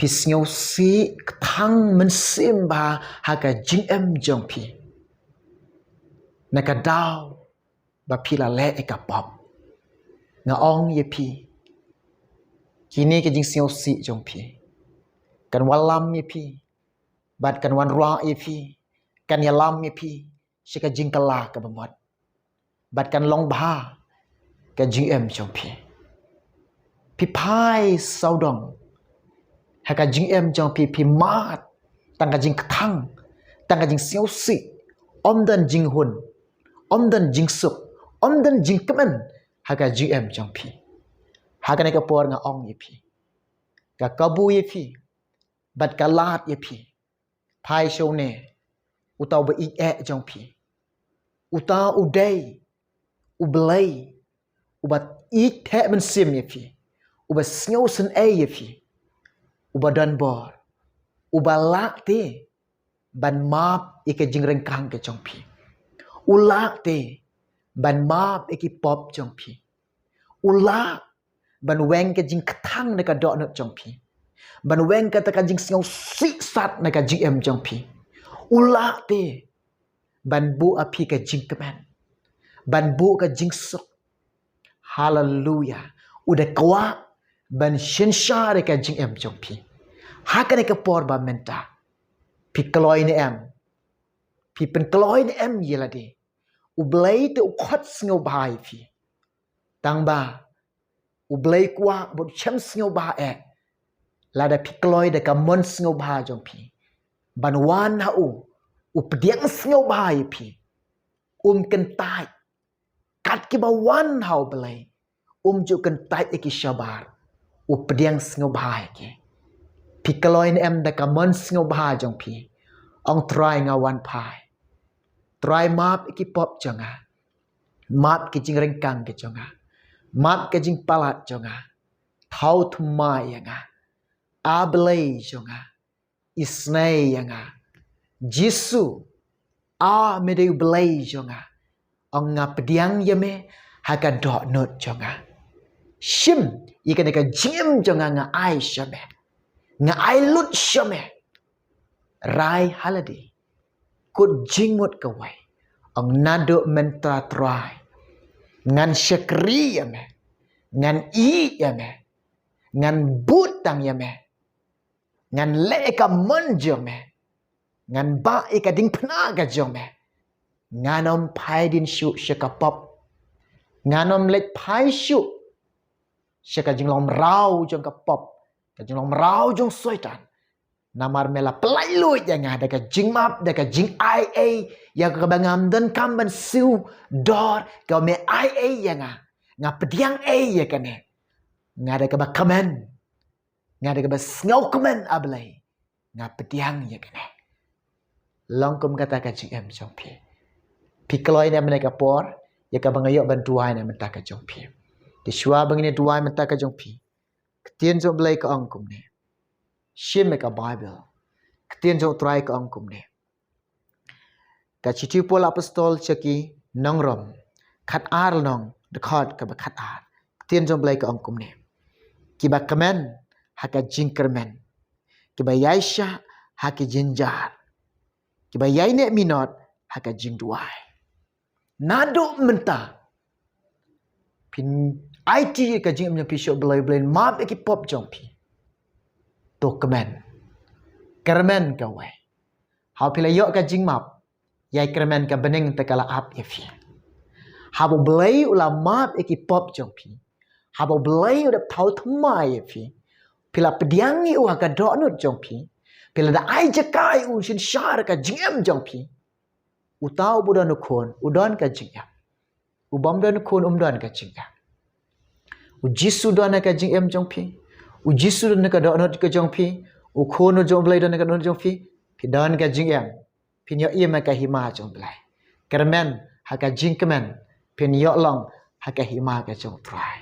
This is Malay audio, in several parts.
Pis ngau si thang men sim ba haka jing em jong pi. Naka dao ba pi la le eka pop. Nga ong ye pi. Kini ke jing ngau si jong pi. Kan walam ye pi. Bat kan wan ra ye pi. Kan yalam ye pi. Shika jing kala ka bamot. Bat kan long ba ka jing em jong pi. Pi pai sau dong. Haka jing em jong pi mat. Tangka jing thang. Tangka jing ngau si. Om dan jing hun. Om dan jing sup. Om dan jing kemen. Haka jing em jong pi. Haka neka por nga ong ye pi. Ka kabu ye pi. Bat ka lat ye pi. Pai show ne. Utau ba ik e jong pi. Utau udai. Ublay. Ubat ik te men sim ye pi. Ubat snyo sen e ye pi. Ubat dan bor. Ubat lak te. Ban map ike jing rengkang ke jong pi. Ulak te. Ban map ike pop jong pi. Ulak. Ban weng ke jing ketang neka dok not jong pi. Ban weng ke taka jing snyo siksat neka jing em jong pi. Ulak te. Ban bu api ke jing kemen. Ban bu ke jing sok. Hallelujah. Udah kuat. Ban shinsha ke jing em jong pi. Haka neka por ba menta. Pi keloi ni em. Pi pen keloi ni em ye lade. Ublay te ukot snyo bahai pi. Tang ba. Ublay kuat bot chem snyo bah e. Lada pi keloi de ka mon snyo bah jong pi. Ban wan ha u. Updiang snyo bahai pi. Kentai. Kat ki ba wan hau belai. Ju kentai eki syabar. Updiang snyo bahai ki. Pi keloi ni em de ka mon snyo bah jong pi. Ong try nga wan pai. Try map eki pop jonga. Map ki jing rengkang ke jonga. Map ke jing palat jonga. Thau thumai yanga. Ablay jonga. Isnay yanga. Jisu. Medeu blay jonga. Ong nga pediang yame. Haka dok not jonga. Shim. Ika neka jim jonga nga ai syame. Nga ai lut syame. Rai haladi. Kut jingmut kawai. Ong nado menta try. Ngan syakri yame. Ngan i yame. Ngan butang yame. Ngan le eka menjome. Ngan ba eka ding penaga jome. Nganom pai din syuk syakapop. Nganom let pai syuk. Syaka jinglong rau jong kapop. Jinglong rau jong soitan. Namar mela pelai luit yang ada ka jing map deka jing ia yang ka bangam dan kamban siu dor ka me ia yang nga pediang ya kane nga ada ka bakamen nga ada ka basngau kemen ablay nga pediang ya kane longkum kata ka jing em jong pi pikloi na meneka por ya ka bangayok bantuai na mentaka jong pi di shua bangini duai mentaka jong pi ketien jong blay ka angkum ne Shim ka Bible. Ketien jong try ka angkum ne. Ka chitu pol apostol chaki nongrom. Khat ar nong dekat ka khat ar. Ketien jong blay ka angkum ne. Kiba kemen haka jingkermen. Kiba yaisha haki jinjar. Kiba yaine minot haka jingduai. Nado menta. Pin IT ka jing pisau blay map eki pop jong pi. To kemen. Kermen kawai. Hau pila yok ka jing map. Yai kermen ka bening tekala ap yefi. Hau belai ula map eki pop jong pi. Hau belai udah tau thumai yefi. Pila pediangi u ka donut jong pi. Pila da ai jakai u shin shar ka jingem jong pi. Utau budan ukon udon ka jingem. Ubam dan ukon umdan ka jingem. Ujisu don ka jingem jong pi. Ujisu dan ka donut ka jong pi. Ukon jong blai dan ka donut jong pi. Pidan ka jingem. Pinyo iya ka hima jong blai. Kermen haka jingkemen. Pinyo long haka hima ka jong try.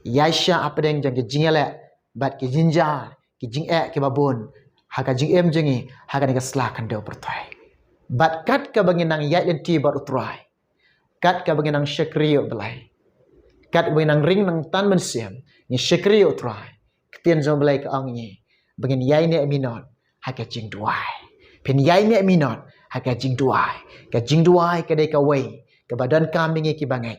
Yaisha apa deng jong ke jingele. Bat ke jinjar. Ke jing ki babon. Haka jingem jengi. Haka nika selakan deo bertry. Bat kat ka banginang yai dan ti bat utry. Kat ka banginang syakriyo blai. Kat banginang ring nang tan mensiam. Ni syakriyo utry. Ketien jong blai ka angni. Bengin yai ne minot haka jing duai. Pen yai ne minot haka jing duai. Ka jing duai ka dei ka wei. Ka badan kami ngi ki bangai.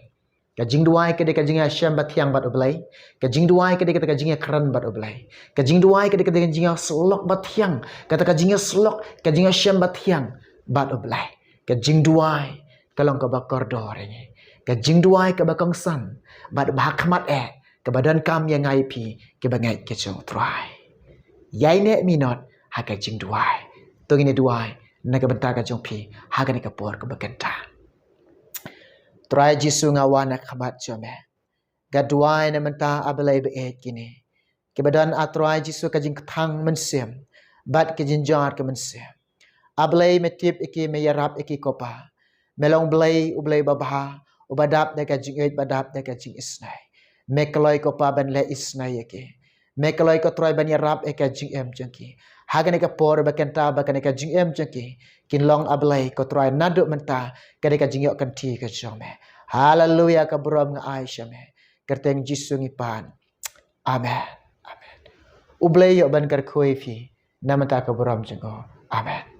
Ka jing duai ka dei ka jing Hashem batiang bat oblai. Ka jing duai ka dei ka jing kran bat oblai. Ka jing duai ka dei ka jing slok batiang. Kata ka jing slok ka jing Hashem batiang bat oblai. Ka jing duai kalong ka bakor dorenge. Ka jing duai ka bakong san bat bahakmat ka badan kam yang ngai pi ke bangai ke chong try. Yai ne minot haka jing duai. Tung ini duai na ka benta ka jong pi haka ni ka por ka bakenta. Try jisu ngawan na khabat jome. Gaduai na menta abalai be kini. Ke badan atrai jisu ka jing thang mensem. Bat ke jinjar ke mensem. Abalai metip iki meyarap iki kopa. Melong belai ublai babha. Ubadap na ka jing badap na ka jing isnai. Mekaloi ko pa ban le isnai yake. Mekaloi ko troy ban yarap eka jing em jangki. Hagan eka por bakenta bakan eka jing em jangki. Kinlong ablay ko troy naduk menta kadeka jing yok kanti ka jome. Haleluya ka brom nga Aisyah me. Kerteng jisu ngipan. Amen. Amen. Ublay yok ban kar koi fi. Namenta ka brom jengo. Amen.